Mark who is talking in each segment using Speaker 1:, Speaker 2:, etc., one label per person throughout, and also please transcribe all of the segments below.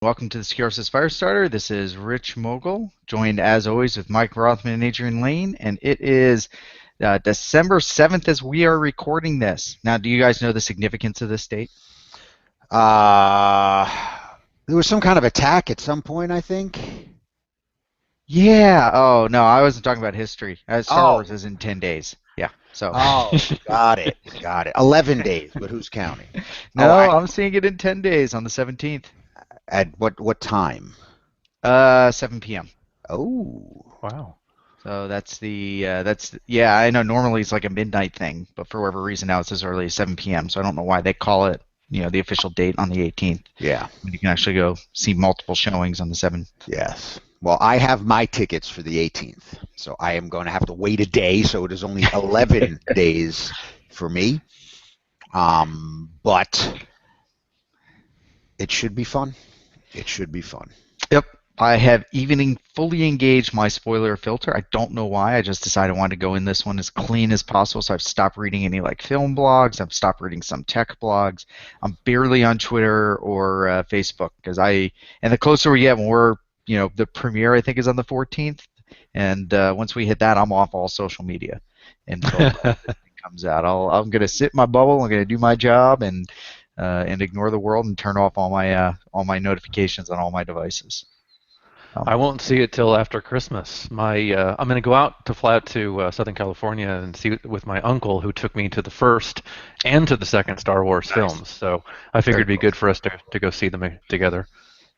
Speaker 1: Welcome to the Secure Access Firestarter. This is Rich Mogul, joined as always with Mike Rothman and Adrian Lane, and it is December 7th as we are recording this. Now, do you guys know the significance of this date?
Speaker 2: Uh, there was some kind of attack at some point, I think.
Speaker 1: Yeah. Oh, no, I wasn't talking about history. Star
Speaker 2: Oh,
Speaker 1: Wars is in 10 days. Yeah. So,
Speaker 2: oh, got it, got it. 11 days, but who's counting? Oh,
Speaker 1: no, I'm seeing it in 10 days on the 17th,
Speaker 2: at what time?
Speaker 1: 7 p.m.
Speaker 2: Oh,
Speaker 3: Wow.
Speaker 1: So yeah, I know normally it's like a midnight thing, but for whatever reason now it's as early as 7 p.m. So I don't know why they call it, the official date on the 18th.
Speaker 2: yeah,
Speaker 1: When you can actually go see multiple showings on the 7th.
Speaker 2: yes. Well, I have my tickets for the 18th, so I am going to have to wait a day. So it is only 11 days for me. But it should be fun. It should be fun.
Speaker 1: Yep. I have even fully engaged my spoiler filter. I don't know why. I just decided I wanted to go in this one as clean as possible. So I've stopped reading any like film blogs. I've stopped reading some tech blogs. I'm barely on Twitter or Facebook and the closer we get when the premiere I think is on the 14th. And once we hit that, I'm off all social media until it comes out. I'm going to sit in my bubble. I'm going to do my job and ignore the world and turn off all my notifications on all my devices.
Speaker 3: I won't see it till after Christmas. I'm going to go out to fly out to Southern California and see it with my uncle, who took me to the first and to the second Star Wars
Speaker 1: Nice.
Speaker 3: films. So I figured
Speaker 1: Very
Speaker 3: it'd be
Speaker 1: cool.
Speaker 3: good for us to go see them together.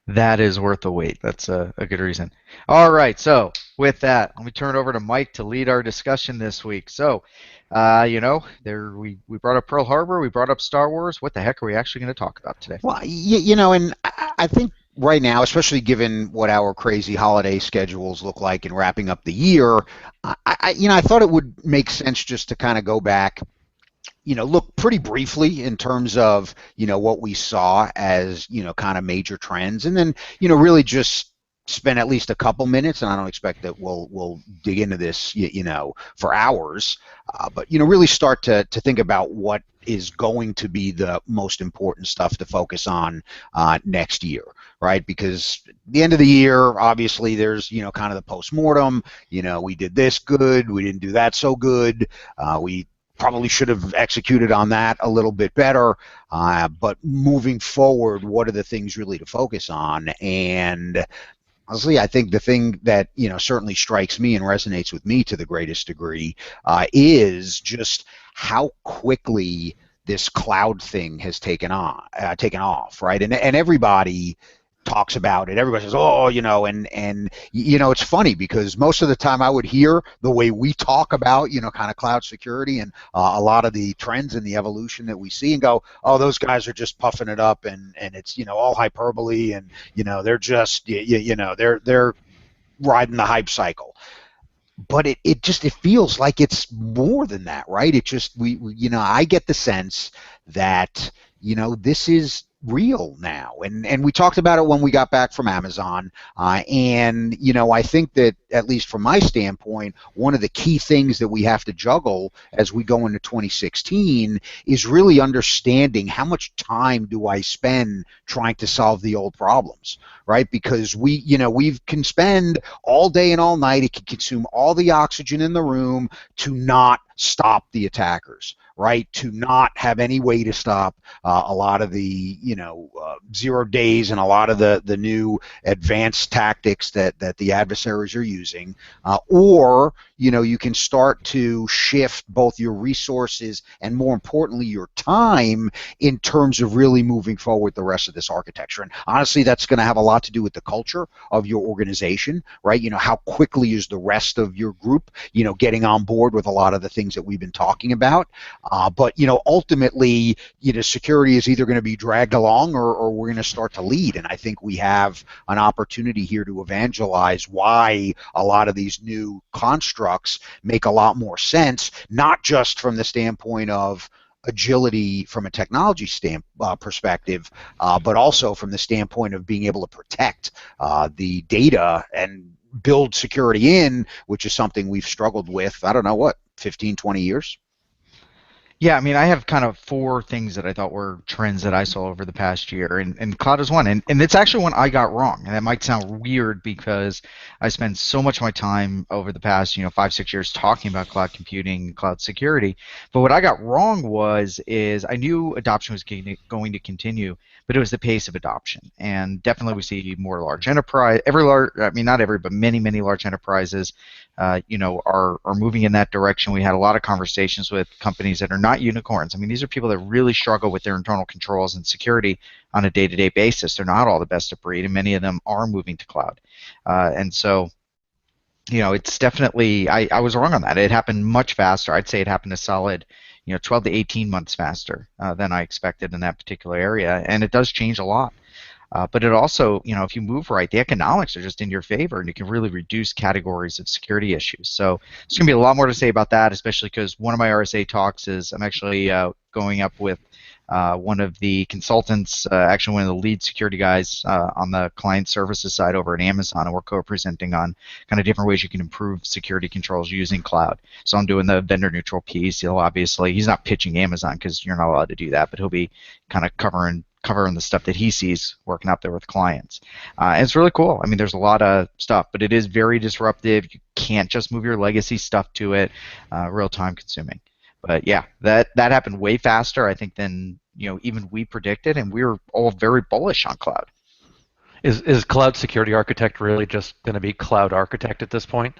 Speaker 1: That is worth the wait. That's a good reason. All right. So with that, let me turn it over to Mike to lead our discussion this week. So, there we brought up Pearl Harbor, we brought up Star Wars. What the heck are we actually going to talk about today?
Speaker 2: Well, and I think right now, especially given what our crazy holiday schedules look like and wrapping up the year, I thought it would make sense just to kind of go back, look pretty briefly in terms of, what we saw as, kind of major trends, and then, really just spend at least a couple minutes, and I don't expect that we'll dig into this, for hours, but really start to think about what is going to be the most important stuff to focus on next year, right? Because at the end of the year, obviously, there's kind of the postmortem. We did this good, we didn't do that so good. We probably should have executed on that a little bit better. But moving forward, what are the things really to focus on? And honestly, I think the thing that certainly strikes me and resonates with me to the greatest degree is just how quickly this cloud thing has taken off, right? And everybody talks about it. Everybody says, "Oh, it's funny because most of the time I would hear the way we talk about, kind of cloud security and a lot of the trends and the evolution that we see, and go, oh, those guys are just puffing it up, and it's all hyperbole, and they're just they're riding the hype cycle." But it feels like it's more than that, right? It just I get the sense that this is real now, and we talked about it when we got back from Amazon, and I think that at least from my standpoint, one of the key things that we have to juggle as we go into 2016 is really understanding how much time do I spend trying to solve the old problems, right? Because we can spend all day and all night. It can consume all the oxygen in the room to not stop the attackers, right? To not have any way to stop a lot of the 0 days and a lot of the new advanced tactics that the adversaries are using, or you can start to shift both your resources and, more importantly, your time in terms of really moving forward the rest of this architecture. And honestly, that's going to have a lot to do with the culture of your organization, right? How quickly is the rest of your group getting on board with a lot of the things that we've been talking about. But ultimately, security is either going to be dragged along, or we're going to start to lead. And I think we have an opportunity here to evangelize why a lot of these new constructs make a lot more sense, not just from the standpoint of agility from a technology perspective, but also from the standpoint of being able to protect the data and build security in, which is something we've struggled with, I don't know, what, 15, 20 years?
Speaker 1: Yeah, I mean, I have kind of four things that I thought were trends that I saw over the past year, and cloud is one. And it's actually one I got wrong. And that might sound weird because I spent so much of my time over the past, 5, 6 years talking about cloud computing, cloud security. But what I got wrong is I knew adoption was going to continue, but it was the pace of adoption. And definitely we see more large enterprise, I mean, not every, but many, many large enterprises are moving in that direction. We had a lot of conversations with companies that are not unicorns. I mean, these are people that really struggle with their internal controls and security on a day-to-day basis. They're not all the best of breed, and many of them are moving to cloud. And so, it's definitely, I was wrong on that. It happened much faster. I'd say it happened a solid, 12 to 18 months faster than I expected in that particular area, and it does change a lot. But it also, if you move right, the economics are just in your favor, and you can really reduce categories of security issues. So there's going to be a lot more to say about that, especially because one of my RSA talks is I'm actually going up with one of the consultants, actually one of the lead security guys on the client services side over at Amazon, and we're co-presenting on kind of different ways you can improve security controls using cloud. So I'm doing the vendor neutral piece. He's not pitching Amazon because you're not allowed to do that, but he'll be kind of covering the stuff that he sees working out there with clients. And it's really cool. I mean, there's a lot of stuff, but it is very disruptive. You can't just move your legacy stuff to it. Real time consuming. But yeah, that happened way faster, I think, than even we predicted, and we were all very bullish on cloud.
Speaker 3: Is cloud security architect really just going to be cloud architect at this point?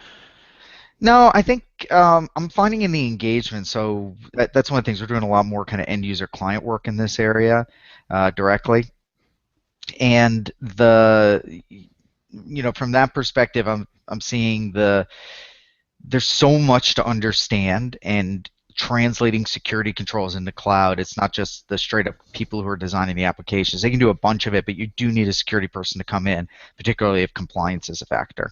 Speaker 1: No, I think I'm finding in the engagement. So that's one of the things we're doing a lot more kind of end user client work in this area directly. And from that perspective, I'm seeing there's so much to understand, and translating security controls into cloud. It's not just the straight up people who are designing the applications. They can do a bunch of it, but you do need a security person to come in, particularly if compliance is a factor.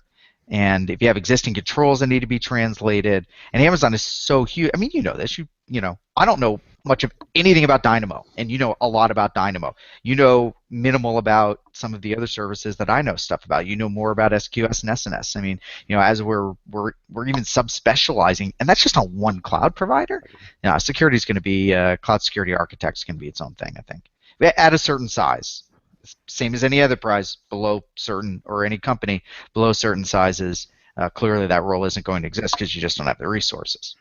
Speaker 1: And if you have existing controls that need to be translated, and Amazon is so huge. I mean, you know this. I don't know much of anything about Dynamo, and you know a lot about Dynamo. You know minimal about some of the other services that I know stuff about. You know more about SQS and SNS. I mean, as we're even subspecializing, and that's just on one cloud provider. Security is going to be cloud security architects can be its own thing. I think at a certain size, same as any other prize below certain, or any company below certain sizes. Clearly, that role isn't going to exist because you just don't have the resources.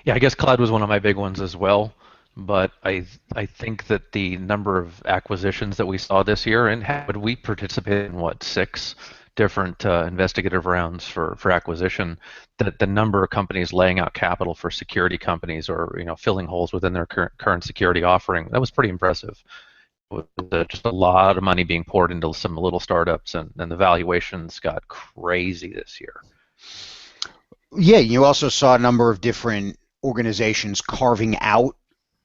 Speaker 3: Yeah, I guess cloud was one of my big ones as well. But I think that the number of acquisitions that we saw this year, and we participated in what, 6 different investigative rounds for acquisition, that the number of companies laying out capital for security companies, or filling holes within their current security offering, that was pretty impressive. With just a lot of money being poured into some little startups, and the valuations got crazy this year.
Speaker 2: Yeah, you also saw a number of different organizations carving out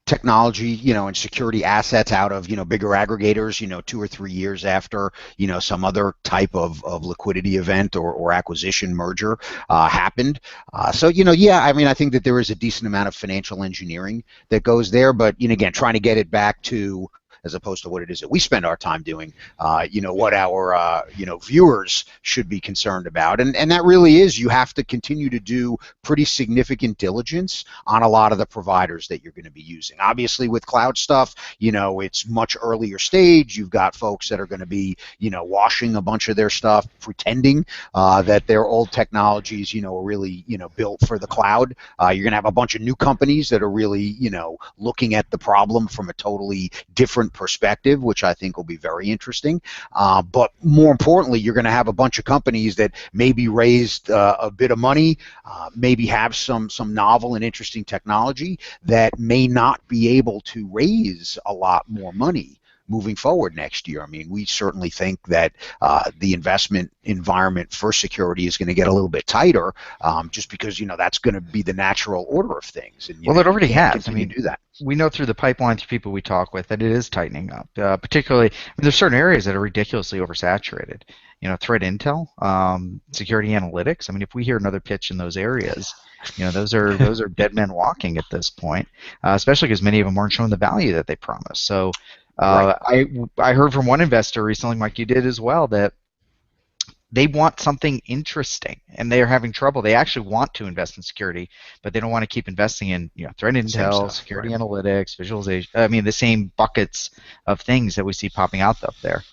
Speaker 2: technology, and security assets out of, bigger aggregators, 2 or 3 years after, some other type of liquidity event or acquisition merger happened. So, yeah, I mean, I think that there is a decent amount of financial engineering that goes there, but, again, trying to get it back to, as opposed to what it is that we spend our time doing, what our, viewers should be concerned about. And that really is, you have to continue to do pretty significant diligence on a lot of the providers that you're going to be using. Obviously, with cloud stuff, it's much earlier stage. You've got folks that are going to be, washing a bunch of their stuff, pretending that their old technologies, are really, built for the cloud. You're going to have a bunch of new companies that are really, looking at the problem from a totally different perspective, which I think will be very interesting. But more importantly, you're going to have a bunch of companies that maybe raised a bit of money, maybe have some novel and interesting technology that may not be able to raise a lot more money moving forward next year. I mean, we certainly think that the investment environment for security is going to get a little bit tighter, just because that's going to be the natural order of things. And
Speaker 1: well, it already has.
Speaker 2: I mean, do that.
Speaker 1: We know through the pipeline, through people we talk with, that it is tightening up. Particularly, there's certain areas that are ridiculously oversaturated. Threat intel, security analytics. I mean, if we hear another pitch in those areas, those are dead men walking at this point. Especially because many of them aren't showing the value that they promise. So,
Speaker 2: Right.
Speaker 1: I heard from one investor recently, Mike, you did as well, that they want something interesting, and they are having trouble. They actually want to invest in security, but they don't want to keep investing in threat
Speaker 2: The same
Speaker 1: intel,
Speaker 2: stuff,
Speaker 1: security
Speaker 2: right?
Speaker 1: analytics, visualization. I mean, the same buckets of things that we see popping out up there.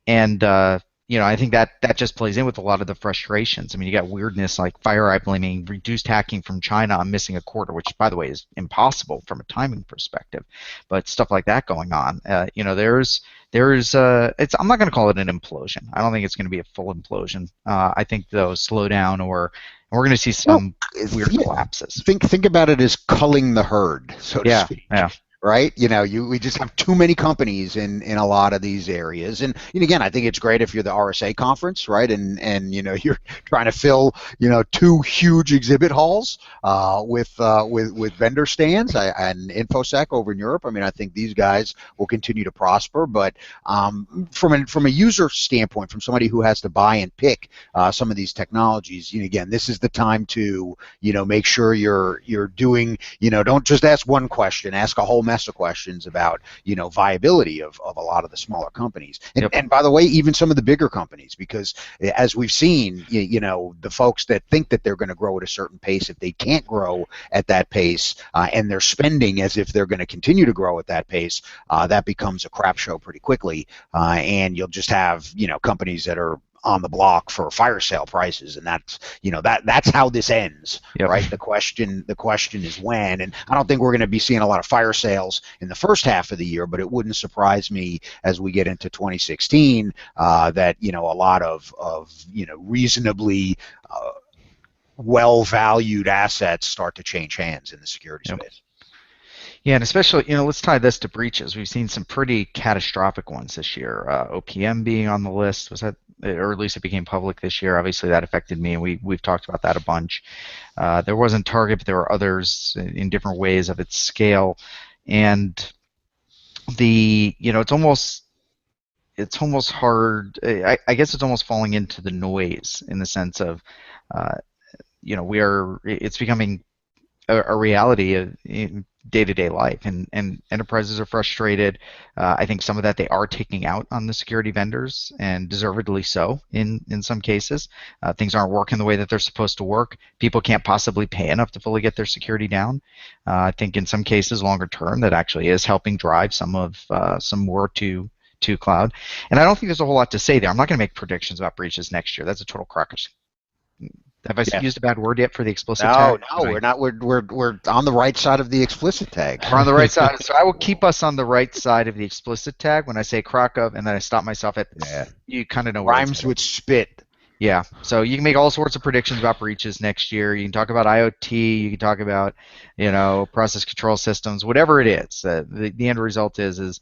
Speaker 1: And I think that just plays in with a lot of the frustrations. I mean, you got weirdness like FireEye blaming reduced hacking from China on missing a quarter, which, by the way, is impossible from a timing perspective. But stuff like that going on. It's I'm not going to call it an implosion. I don't think it's going to be a full implosion. I think though slow down, or we're going to see
Speaker 2: Well,
Speaker 1: some weird collapses.
Speaker 2: think about it as culling the herd, so to
Speaker 1: Yeah,
Speaker 2: speak.
Speaker 1: yeah,
Speaker 2: Right? We just have too many companies in a lot of these areas. And again, I think it's great if you're the RSA conference, right? And you're trying to fill two huge exhibit halls with vendor stands and InfoSec over in Europe. I mean, I think these guys will continue to prosper. But from a user standpoint, from somebody who has to buy and pick some of these technologies, again, this is the time to make sure you're doing don't just ask one question, ask a whole mess of questions about viability of a lot of the smaller companies,
Speaker 1: yep,
Speaker 2: and by the way, even some of the bigger companies, because as we've seen, the folks that think that they're going to grow at a certain pace, if they can't grow at that pace and they're spending as if they're going to continue to grow at that pace, that becomes a crap show pretty quickly, and you'll just have companies that are on the block for fire sale prices, and that's how this ends,
Speaker 1: yep.
Speaker 2: right? The question is when, and I don't think we're going to be seeing a lot of fire sales in the first half of the year, but it wouldn't surprise me as we get into 2016 that a lot of reasonably well valued assets start to change hands in the security
Speaker 1: Yep.
Speaker 2: space.
Speaker 1: Yeah, and especially, let's tie this to breaches. We've seen some pretty catastrophic ones this year. OPM being on the list, was that, or at least it became public this year. Obviously, that affected me, and we've talked about that a bunch. There wasn't Target, but there were others in different ways of its scale, and it's almost hard. I guess it's almost falling into the noise in the sense of, uh, it's becoming a reality of day-to-day life, and enterprises are frustrated. I think some of that they are taking out on the security vendors, and deservedly so in some cases. Things aren't working the way that they're supposed to work. People can't possibly pay enough to fully get their security down. I think in some cases, longer term, that actually is helping drive some more to cloud. And I don't think there's a whole lot to say there. I'm not going to make predictions about breaches next year. That's a total crock. Have I
Speaker 2: Yeah.
Speaker 1: used a bad word yet for the explicit
Speaker 2: No,
Speaker 1: tag?
Speaker 2: no, we're not. We're on the right side of the explicit tag.
Speaker 1: We're on the right side. So I will keep us on the right side of the explicit tag when I say crock of, and then I stop myself at,
Speaker 2: Yeah.
Speaker 1: you kind of know where it's
Speaker 2: Rhymes
Speaker 1: headed.
Speaker 2: with spit.
Speaker 1: Yeah. So you can make all sorts of predictions about breaches next year. You can talk about IoT. You can talk about, process control systems, whatever it is. The end result is, it's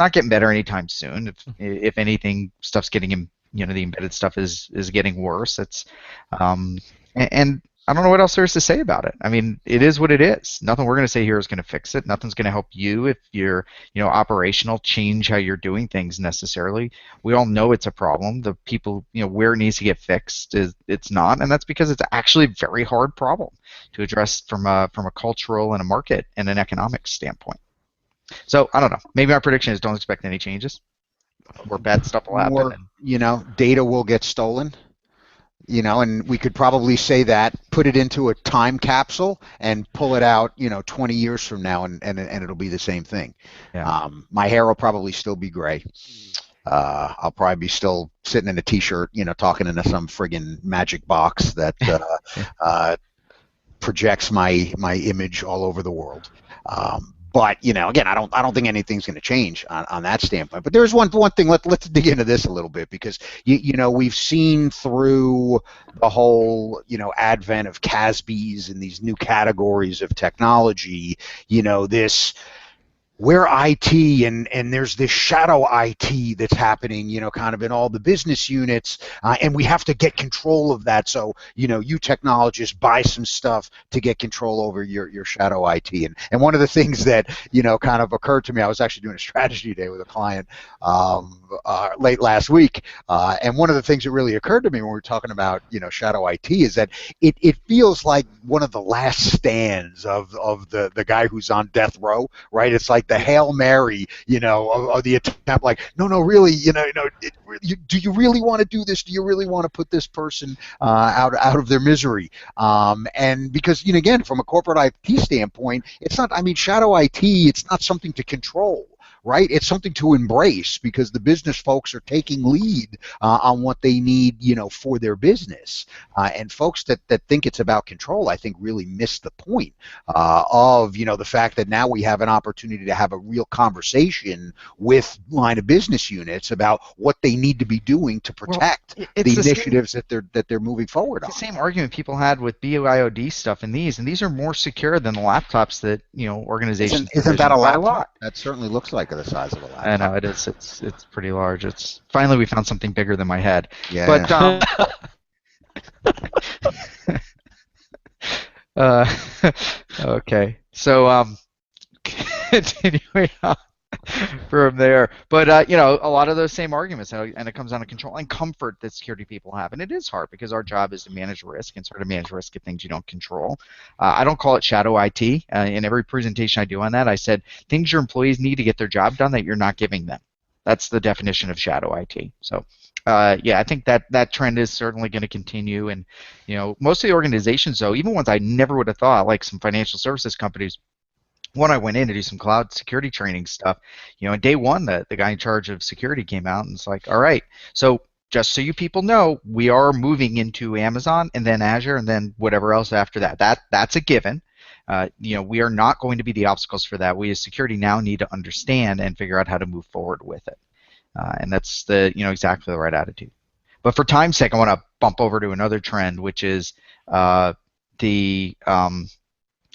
Speaker 1: not getting better anytime soon. If anything, stuff's getting the embedded stuff is getting worse. And I don't know what else there is to say about it. I mean, it is what it is. Nothing we're going to say here is going to fix it. Nothing's going to help you if you're, operational, change how you're doing things necessarily. We all know it's a problem. The people, where it needs to get fixed it's not, and that's because it's actually a very hard problem to address from a cultural and a market and an economic standpoint. So I don't know. Maybe my prediction is don't expect any changes, or bad stuff will happen.
Speaker 2: More, data will get stolen. And we could probably say that, put it into a time capsule and pull it out, 20 years from now, and it'll be the same thing.
Speaker 1: Yeah.
Speaker 2: My hair will probably still be gray. I'll probably be still sitting in a t-shirt, talking into some friggin' magic box that projects my image all over the world. But again, I don't think anything's going to change on that standpoint. But there's one thing. Let's dig into this a little bit, because we've seen through the whole advent of CASBs and these new categories of technology, this. We're IT, and there's this shadow IT that's happening, kind of in all the business units, and we have to get control of that. So, you technologists buy some stuff to get control over your shadow IT. And one of the things that, kind of occurred to me, I was actually doing a strategy day with a client late last week, and one of the things that really occurred to me when we were talking about, shadow IT is that it feels like one of the last stands of the guy who's on death row, right? It's like like the Hail Mary, of the attempt. Like, no, really, do you really want to do this? Do you really want to put this person out of their misery? And because, again, from a corporate IT standpoint, it's not. I mean, shadow IT. It's not something to control. Right, it's something to embrace because the business folks are taking lead on what they need, for their business. And folks that think it's about control, I think, really miss the point of, the fact that now we have an opportunity to have a real conversation with line of business units about what they need to be doing to protect the initiatives that they're moving forward on.
Speaker 1: It's the same argument people had with BYOD stuff and these are more secure than the laptops that organizations
Speaker 2: isn't that a
Speaker 1: by
Speaker 2: laptop?
Speaker 1: a lot.
Speaker 2: That certainly looks like the size of a laptop.
Speaker 1: I know it is. It's pretty large. It's finally we found something bigger than my head.
Speaker 2: Yeah.
Speaker 1: But okay. So continuing on from there. But a lot of those same arguments, and it comes down to control and comfort that security people have, and it is hard because our job is to manage risk and sort of manage risk of things you don't control. I don't call it shadow IT. In every presentation I do on that, I said things your employees need to get their job done that you're not giving them. That's the definition of shadow IT. So. I think that trend is certainly going to continue, and most of the organizations, though, even ones I never would have thought, like some financial services companies, when I went in to do some cloud security training stuff, on day one, the guy in charge of security came out and it's like, all right, so just so you people know, we are moving into Amazon and then Azure and then whatever else after that. That's a given. We are not going to be the obstacles for that. We as security now need to understand and figure out how to move forward with it. And that's exactly the right attitude. But for time's sake, I want to bump over to another trend, which is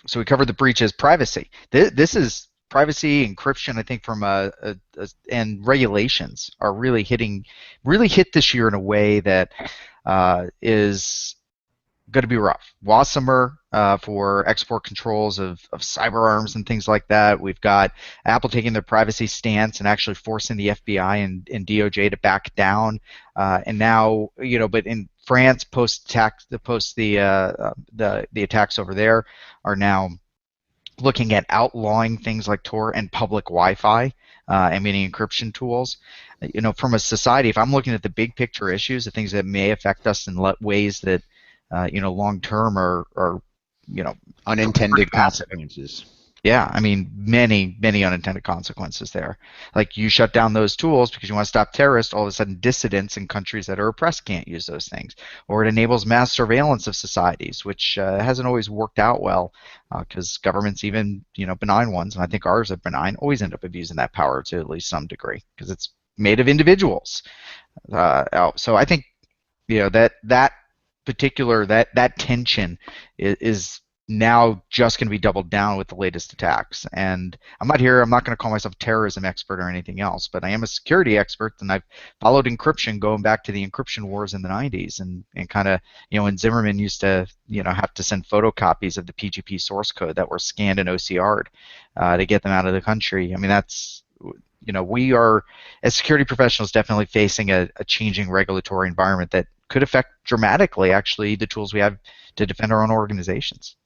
Speaker 1: so we covered the breaches, privacy. This is privacy, encryption. I think from and regulations are really hit this year in a way that is going to be rough. Wasmer for export controls of cyber arms and things like that. We've got Apple taking their privacy stance and actually forcing the FBI and DOJ to back down. And now, but in France, the attacks over there are now looking at outlawing things like Tor and public Wi-Fi, meaning encryption tools. From a society, if I'm looking at the big picture issues, the things that may affect us in ways that long term are
Speaker 2: unintended consequences.
Speaker 1: Yeah, I mean, many unintended consequences there. Like you shut down those tools because you want to stop terrorists, all of a sudden dissidents in countries that are oppressed can't use those things. Or it enables mass surveillance of societies, which hasn't always worked out well because governments, even benign ones, and I think ours are benign, always end up abusing that power to at least some degree because it's made of individuals. So I think that particular that tension is now just going to be doubled down with the latest attacks. And I'm not going to call myself a terrorism expert or anything else, but I am a security expert, and I've followed encryption going back to the encryption wars in the 90s, and kind of, when Zimmerman used to, have to send photocopies of the PGP source code that were scanned and OCR'd to get them out of the country. I mean, that's, we are, as security professionals, definitely facing a changing regulatory environment that could affect dramatically, actually, the tools we have to defend our own organizations.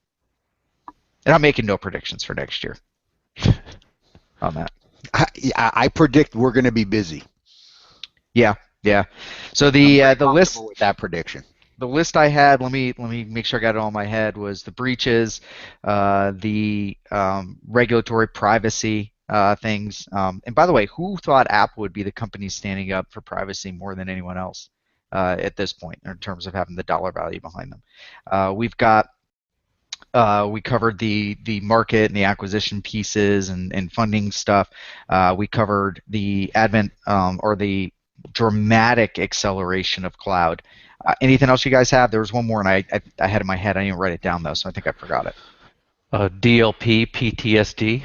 Speaker 1: And I'm making no predictions for next year on that.
Speaker 2: I predict we're going to be busy.
Speaker 1: Yeah. So the list
Speaker 2: with that prediction.
Speaker 1: The list I had, let me make sure I got it all in my head, was the breaches, the regulatory privacy things. And by the way, who thought Apple would be the company standing up for privacy more than anyone else at this point in terms of having the dollar value behind them? We covered the market and the acquisition pieces and funding stuff. We covered the advent or the dramatic acceleration of cloud. Anything else you guys have? There was one more, and I had it in my head. I didn't write it down, though, so I think I forgot it.
Speaker 3: DLP PTSD.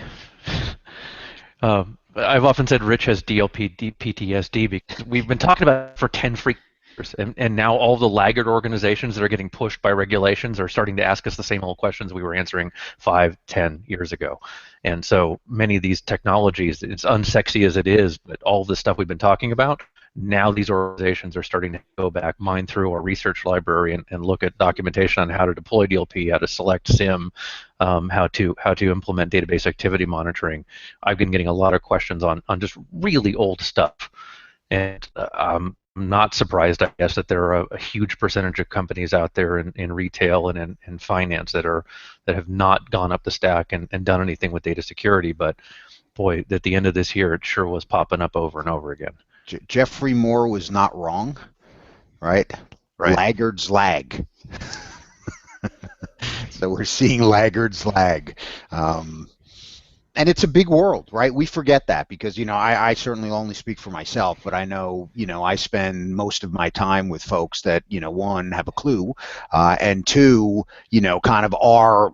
Speaker 3: I've often said Rich has DLP PTSD because we've been talking about it for 10 freaking years, and now all the laggard organizations that are getting pushed by regulations are starting to ask us the same old questions we were answering 5, 10 years ago. And so many of these technologies, it's unsexy as it is, but all the stuff we've been talking about Now these organizations are starting to go back, mine through our research library, and look at documentation on how to deploy DLP, how to select SIM, how to implement database activity monitoring. I've been getting a lot of questions on just really old stuff, and I'm not surprised, I guess, that there are a huge percentage of companies out there in retail and in finance that have not gone up the stack and done anything with data security. But boy, at the end of this year, it sure was popping up over and over again.
Speaker 2: Jeffrey Moore was not wrong, right?
Speaker 3: Right.
Speaker 2: Laggards lag. So we're seeing laggards lag. And it's a big world, right? We forget that because, I certainly only speak for myself, but I know, I spend most of my time with folks that, one, have a clue, and two, kind of are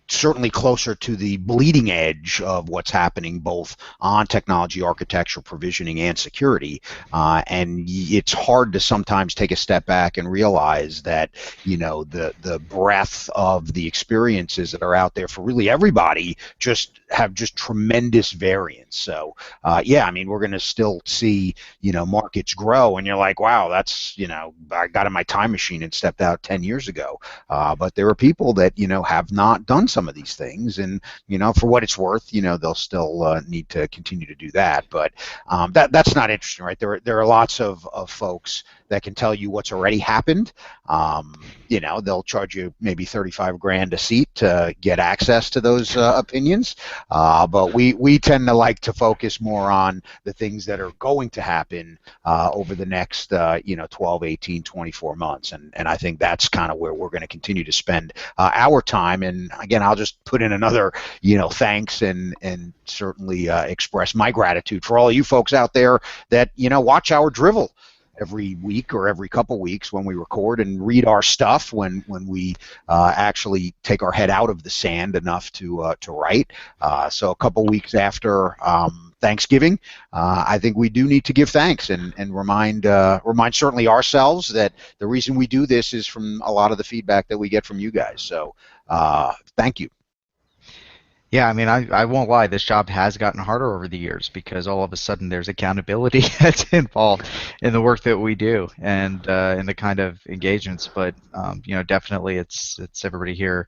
Speaker 2: certainly closer to the bleeding edge of what's happening both on technology architecture, provisioning, and security. And it's hard to sometimes take a step back and realize that, the breadth of the experiences that are out there for really everybody have tremendous variance. So, yeah, I mean, we're going to still see, markets grow, and you're like, wow, that's, I got in my time machine and stepped out 10 years ago. But there are people that, have not done some of these things, and for what it's worth, they'll still need to continue to do that. But that's not interesting, right? There are lots of folks that can tell you what's already happened. They'll charge you maybe 35 grand a seat to get access to those opinions. But we tend to like to focus more on the things that are going to happen over the next 12, 18, 24 months. And I think that's kind of where we're going to continue to spend our time. And again, I'll just put in another thanks and certainly express my gratitude for all of you folks out there that watch our drivel every week or every couple weeks when we record, and read our stuff when we actually take our head out of the sand enough to write. So a couple weeks after Thanksgiving, I think we do need to give thanks and remind certainly ourselves that the reason we do this is from a lot of the feedback that we get from you guys. So thank you.
Speaker 1: Yeah, I mean, I won't lie. This job has gotten harder over the years because all of a sudden there's accountability that's involved in the work that we do and in the kind of engagements. But definitely it's everybody here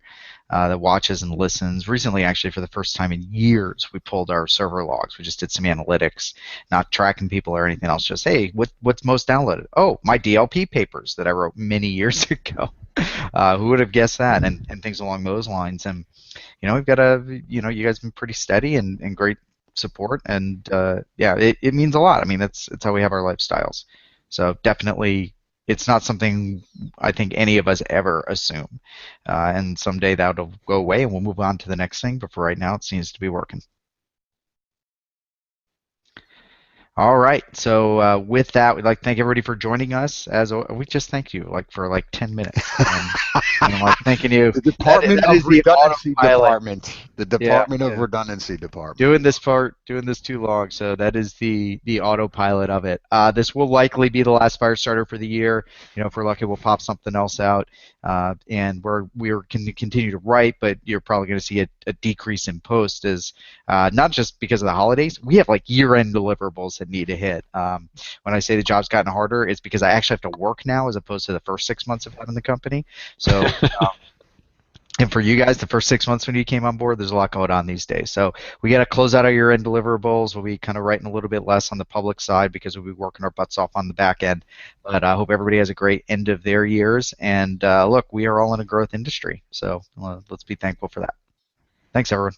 Speaker 1: that watches and listens. Recently, actually, for the first time in years, we pulled our server logs. We just did some analytics, not tracking people or anything else. Just, hey, what's most downloaded? Oh, my DLP papers that I wrote many years ago. Who would have guessed that? And things along those lines. And we've got you guys have been pretty steady and great support, and yeah, it means a lot. I mean, it's how we have our lifestyles. So definitely, it's not something I think any of us ever assume. And someday that'll go away, and we'll move on to the next thing. But for right now, it seems to be working. All right. So with that, we'd like to thank everybody for joining us. We just thanked you for 10 minutes, and I'm thanking you.
Speaker 2: The Department
Speaker 1: that
Speaker 2: of
Speaker 1: is the
Speaker 2: Redundancy
Speaker 1: autopilot.
Speaker 2: Department. The Department of Redundancy Department.
Speaker 1: Doing this too long, so that is the autopilot of it. This will likely be the last Firestarter for the year. If we're lucky, we'll pop something else out, and we're going to continue to write, but you're probably going to see a decrease in post, as not just because of the holidays. We have year-end deliverables that need to hit. When I say the job's gotten harder, it's because I actually have to work now as opposed to the first 6 months of having the company. So. And for you guys, the first 6 months when you came on board, there's a lot going on these days. So we got to close out our year-end deliverables. We'll be kind of writing a little bit less on the public side because we'll be working our butts off on the back end. But I hope everybody has a great end of their years. And look, we are all in a growth industry. So let's be thankful for that. Thanks, everyone.